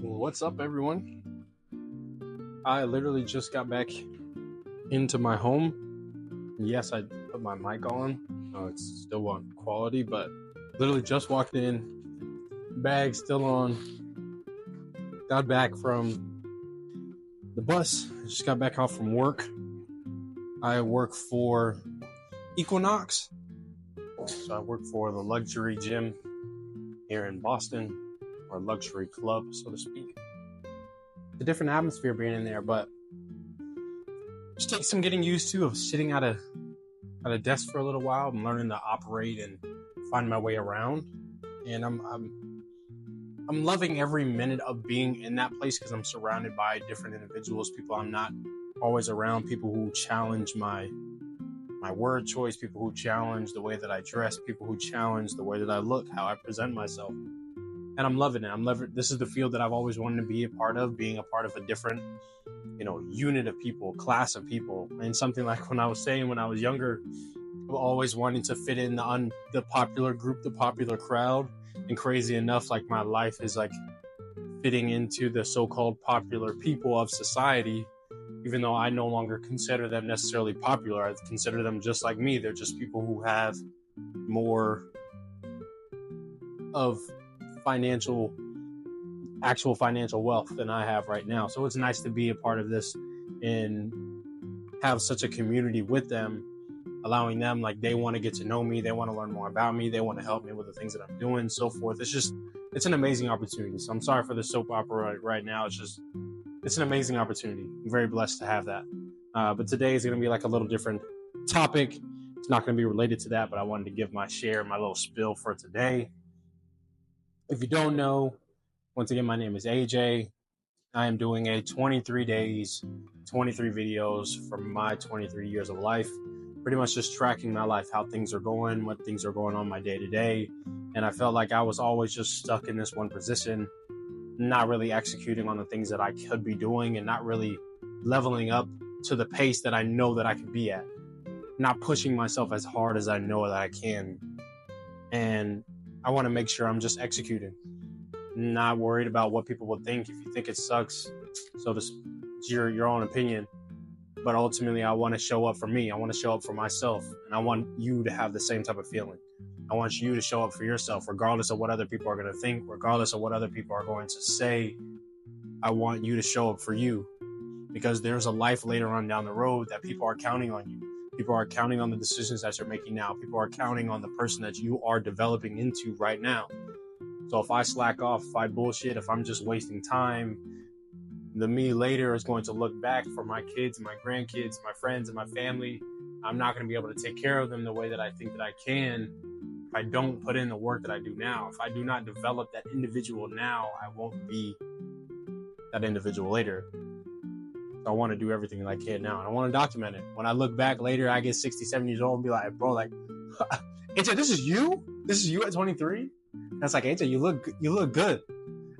What's up, everyone? I literally just got back into my home. Yes, I put my mic on. It's still on quality, but literally just walked in, bag still on. Got back from the bus. Just got back off from work. I work for Equinox. So I work for the luxury gym here in Boston, or luxury club, so to speak. It's a different atmosphere being in there, but just takes some getting used to of sitting at a desk for a little while and learning to operate and find my way around. And I'm loving every minute of being in that place because I'm surrounded by different individuals, people I'm not always around, people who challenge my word choice, people who challenge the way that I dress, people who challenge the way that I look, how I present myself. And I'm loving it. This is the field that I've always wanted to be a part of, being a part of a different, unit of people, class of people. And something like when I was saying when I was younger, always wanting to fit in the popular group, the popular crowd. And crazy enough, like my life is like fitting into the so-called popular people of society, even though I no longer consider them necessarily popular. I consider them just like me. They're just people who have more of actual financial wealth than I have right now. So it's nice to be a part of this and have such a community with them, allowing them, like, they want to get to know me, they want to learn more about me, they want to help me with the things that I'm doing, so forth. It's an amazing opportunity. So I'm sorry for the soap opera right now. It's an amazing opportunity. I'm very blessed to have that. But today is going to be like a little different topic. It's not going to be related to that, but I wanted to give my little spill for today. If you don't know, once again, my name is AJ. I am doing a 23 days, 23 videos from my 23 years of life, pretty much just tracking my life, how things are going, what things are going on my day to day. And I felt like I was always just stuck in this one position, not really executing on the things that I could be doing and not really leveling up to the pace that I know that I could be at, not pushing myself as hard as I know that I can. And I want to make sure I'm just executing, not worried about what people will think. If you think it sucks, it's your own opinion. But ultimately, I want to show up for me. I want to show up for myself. And I want you to have the same type of feeling. I want you to show up for yourself, regardless of what other people are going to think, regardless of what other people are going to say. I want you to show up for you, because there's a life later on down the road that people are counting on you. People are counting on the decisions that you're making now. People are counting on the person that you are developing into right now. So if I slack off, if I bullshit, if I'm just wasting time, the me later is going to look back for my kids, my grandkids, my friends, and my family. I'm not going to be able to take care of them the way that I think that I can if I don't put in the work that I do now. If I do not develop that individual now, I won't be that individual later. So I want to do everything that I can now, and I want to document it. When I look back later, I get 60, 70 years old and be like, bro, like, AJ, this is you? This is you at 23? That's like, AJ, you look good.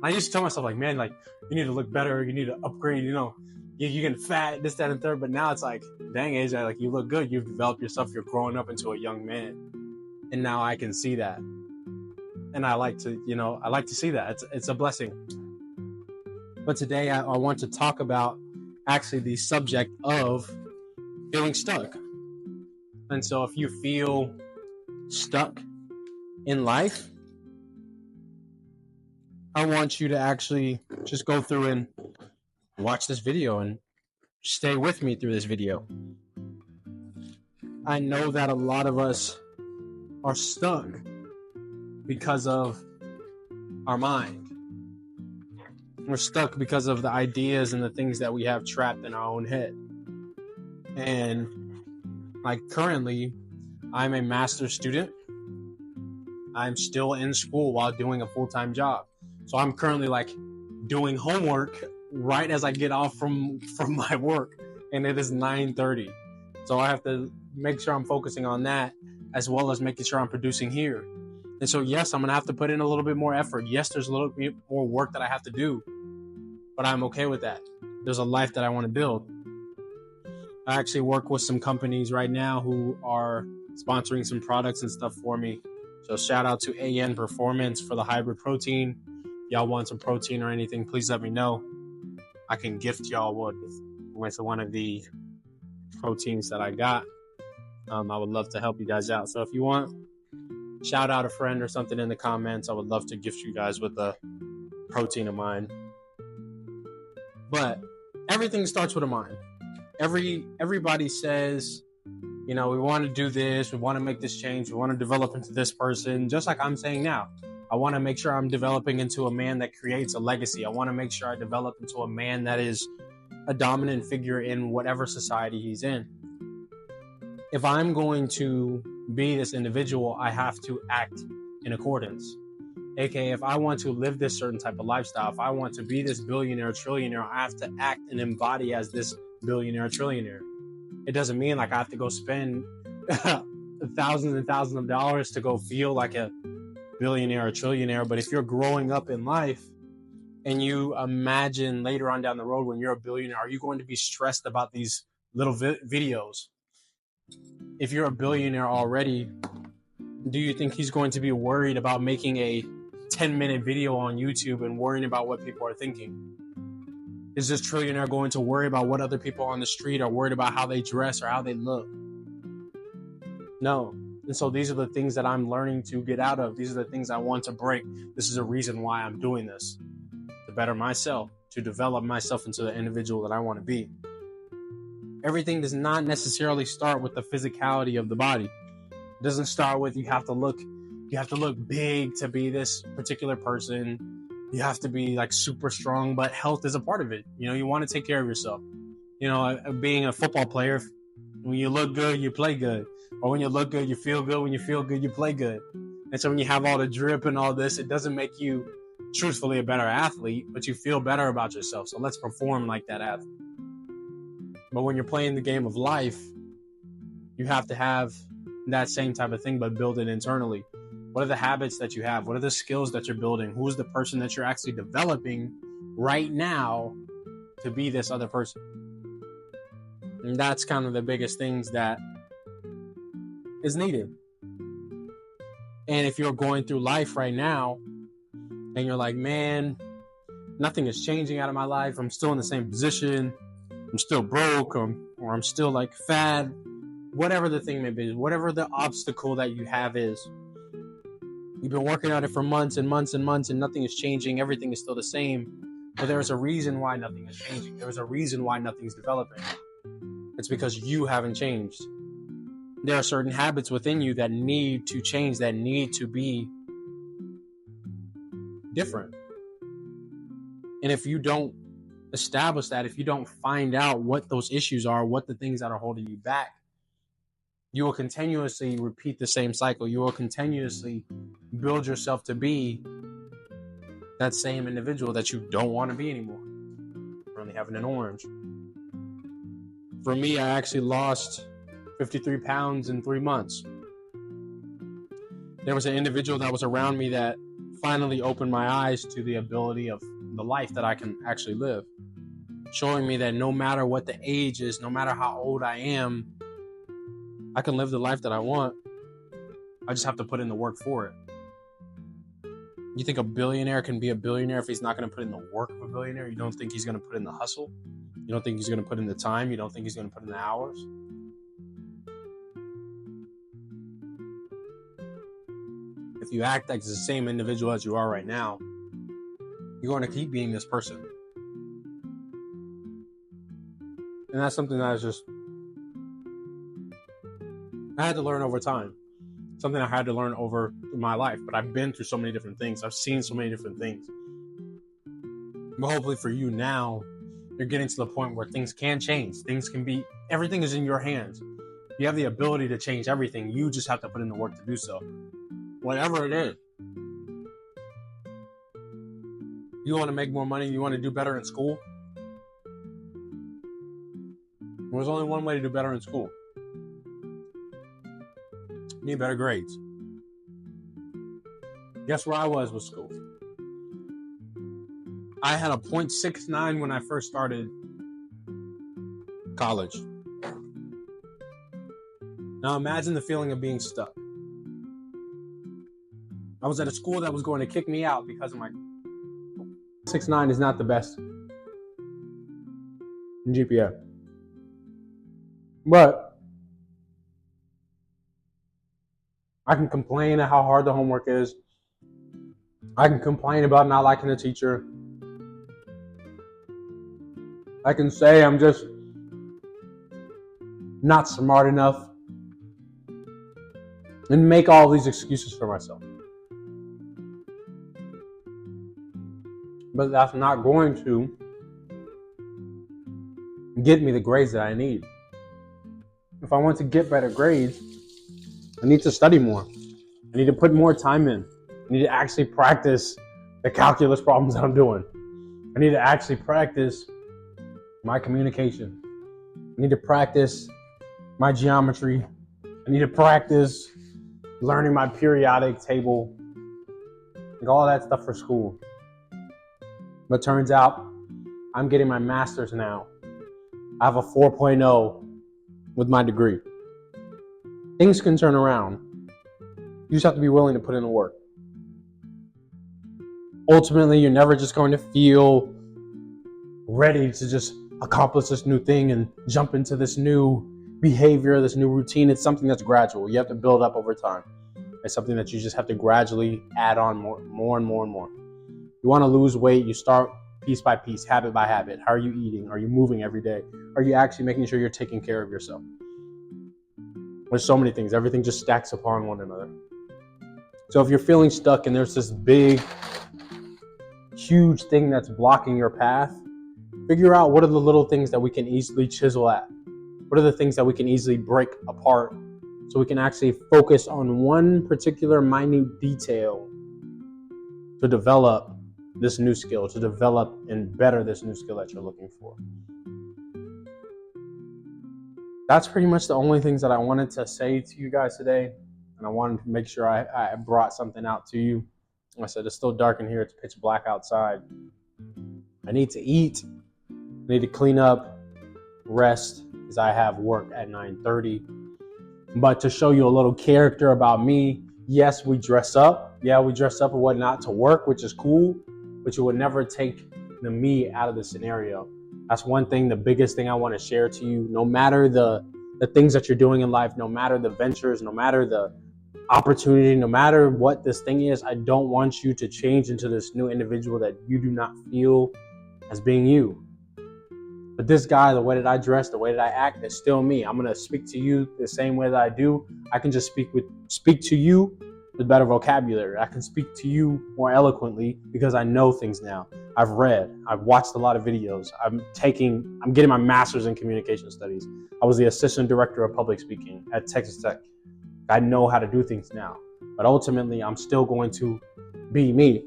I used to tell myself, like, man, like, you need to look better, you need to upgrade, you're getting fat, this, that, and third. But now it's like, dang, AJ, like, you look good, you've developed yourself, you're growing up into a young man. And now I can see that. And I like to see that. It's a blessing. But today I want to talk about actually the subject of feeling stuck. And so if you feel stuck in life, I want you to actually just go through and watch this video and stay with me through this video. I know that a lot of us are stuck because of our mind. We're stuck because of the ideas and the things that we have trapped in our own head. And like currently, I'm a master's student. I'm still in school while doing a full-time job. So I'm currently like doing homework right as I get off from my work, and it is 9:30. So I have to make sure I'm focusing on that, as well as making sure I'm producing here. And so, yes, I'm going to have to put in a little bit more effort. Yes, there's a little bit more work that I have to do, but I'm okay with that. There's a life that I want to build. I actually work with some companies right now who are sponsoring some products and stuff for me. So shout out to AN Performance for the hybrid protein. y'all want some protein or anything, please let me know. I can gift y'all with one of the proteins that I got. I would love to help you guys out. So if you want, shout out a friend or something in the comments. I would love to gift you guys with a protein of mine. But everything starts with a mind. Everybody says, we want to do this, we want to make this change, we want to develop into this person, just like I'm saying now. I want to make sure I'm developing into a man that creates a legacy. I want to make sure I develop into a man that is a dominant figure in whatever society he's in. If I'm going to be this individual, I have to act in accordance. AKA, if I want to live this certain type of lifestyle, if I want to be this billionaire, trillionaire, I have to act and embody as this billionaire, trillionaire. It doesn't mean like I have to go spend thousands and thousands of dollars to go feel like a billionaire or trillionaire. But if you're growing up in life and you imagine later on down the road when you're a billionaire, are you going to be stressed about these little videos? If you're a billionaire already, do you think he's going to be worried about making a 10-minute video on YouTube and worrying about what people are thinking? Is this trillionaire going to worry about what other people on the street are worried about, how they dress or how they look? No. And so these are the things that I'm learning to get out of. These are the things I want to break. This is a reason why I'm doing this. To better myself, to develop myself into the individual that I want to be. Everything does not necessarily start with the physicality of the body. It doesn't start with you have to look big to be this particular person. You have to be like super strong, but health is a part of it. You want to take care of yourself. Being a football player, when you look good, you play good. Or when you look good, you feel good. When you feel good, you play good. And so when you have all the drip and all this, it doesn't make you truthfully a better athlete, but you feel better about yourself. So let's perform like that athlete. But when you're playing the game of life, you have to have that same type of thing, but build it internally. What are the habits that you have? What are the skills that you're building? Who's the person that you're actually developing right now to be this other person? And that's kind of the biggest things that is needed. And if you're going through life right now and you're like, man, nothing is changing out of my life. I'm still in the same position. I'm still broke, or I'm still like fat. Whatever the thing may be, whatever the obstacle that you have is, you've been working on it for months and months and months and nothing is changing. Everything is still the same. But there's a reason why nothing is changing. There's a reason why nothing's developing. It's because you haven't changed. There are certain habits within you that need to change, that need to be different. And if you don't establish that, if you don't find out what those issues are, what the things that are holding you back, you will continuously repeat the same cycle. You will continuously build yourself to be that same individual that you don't want to be anymore. Only having an orange. For me, I actually lost 53 pounds in 3 months. There was an individual that was around me that finally opened my eyes to the ability of the life that I can actually live. Showing me that no matter what the age is, no matter how old I am, I can live the life that I want. I just have to put in the work for it. You think a billionaire can be a billionaire if he's not going to put in the work of a billionaire? You don't think he's going to put in the hustle? You don't think he's going to put in the time? You don't think he's going to put in the hours? If you act like the same individual as you are right now, you're going to keep being this person. And that's something that I had to learn over time. Something I had to learn over my life. But I've been through so many different things. I've seen so many different things. But hopefully for you now, you're getting to the point where things can change. Everything is in your hands. You have the ability to change everything. You just have to put in the work to do so. Whatever it is. You want to make more money? You want to do better in school? There's only one way to do better in school. You need better grades. Guess where I was with school? I had a 0.69 when I first started college. Now imagine the feeling of being stuck. I was at a school that was going to kick me out because of my 6.9 is not the best in GPA. But I can complain at how hard the homework is. I can complain about not liking the teacher. I can say I'm just not smart enough and make all these excuses for myself. But that's not going to get me the grades that I need. If I want to get better grades, I need to study more. I need to put more time in. I need to actually practice the calculus problems that I'm doing. I need to actually practice my communication. I need to practice my geometry. I need to practice learning my periodic table, like all that stuff for school. But turns out I'm getting my master's now. I have a 4.0 with my degree. Things can turn around. You just have to be willing to put in the work. Ultimately, you're never just going to feel ready to just accomplish this new thing and jump into this new behavior, this new routine. It's something that's gradual. You have to build up over time. It's something that you just have to gradually add on more and more. You want to lose weight, you start piece by piece, habit by habit. How are you eating? Are you moving every day? Are you actually making sure you're taking care of yourself? There's so many things. Everything just stacks upon one another. So if you're feeling stuck and there's this big, huge thing that's blocking your path, figure out what are the little things that we can easily chisel at. What are the things that we can easily break apart so we can actually focus on one particular minute detail to develop this new skill, to develop and better this new skill that you're looking for. That's pretty much the only things that I wanted to say to you guys today. And I wanted to make sure I brought something out to you. Like I said, it's still dark in here. It's pitch black outside. I need to eat. I need to clean up, rest, because I have work at 9:30. But to show you a little character about me, yes, we dress up. Yeah, we dress up and whatnot to work, which is cool. But you would never take the me out of the scenario. That's one thing, the biggest thing I want to share to you. No matter the things that you're doing in life, no matter the ventures, no matter the opportunity, no matter what this thing is, I don't want you to change into this new individual that you do not feel as being you. But this guy, the way that I dress, the way that I act, is still me. I'm going to speak to you the same way that I do. I can just speak to you with better vocabulary. I can speak to you more eloquently because I know things now. I've read, I've watched a lot of videos. I'm getting my master's in communication studies. I was the assistant director of public speaking at Texas Tech. I know how to do things now, but ultimately I'm still going to be me.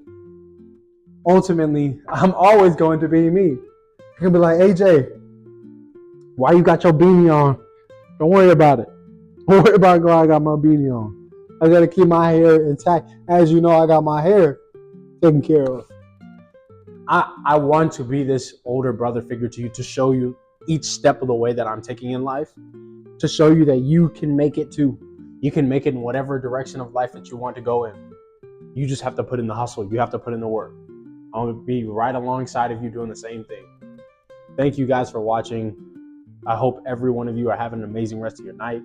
Ultimately, I'm always going to be me. I can be like, AJ, why you got your beanie on? Don't worry about it. Don't worry about why I got my beanie on. I got to keep my hair intact. As you know, I got my hair taken care of. I want to be this older brother figure to you, to show you each step of the way that I'm taking in life, to show you that you can make it too. You can make it in whatever direction of life that you want to go in. You just have to put in the hustle. You have to put in the work. I'm going to be right alongside of you doing the same thing. Thank you guys for watching. I hope every one of you are having an amazing rest of your night.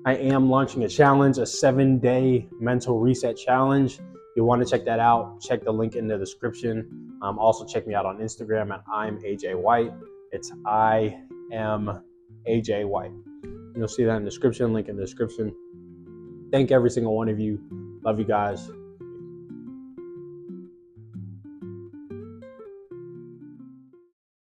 I am launching a challenge, a 7-day mental reset challenge. If you want to check that out, check the link in the description. Also check me out on Instagram at I'm AJ White. It's I am AJ White. You'll see that in the description, link in the description. Thank every single one of you. Love you guys.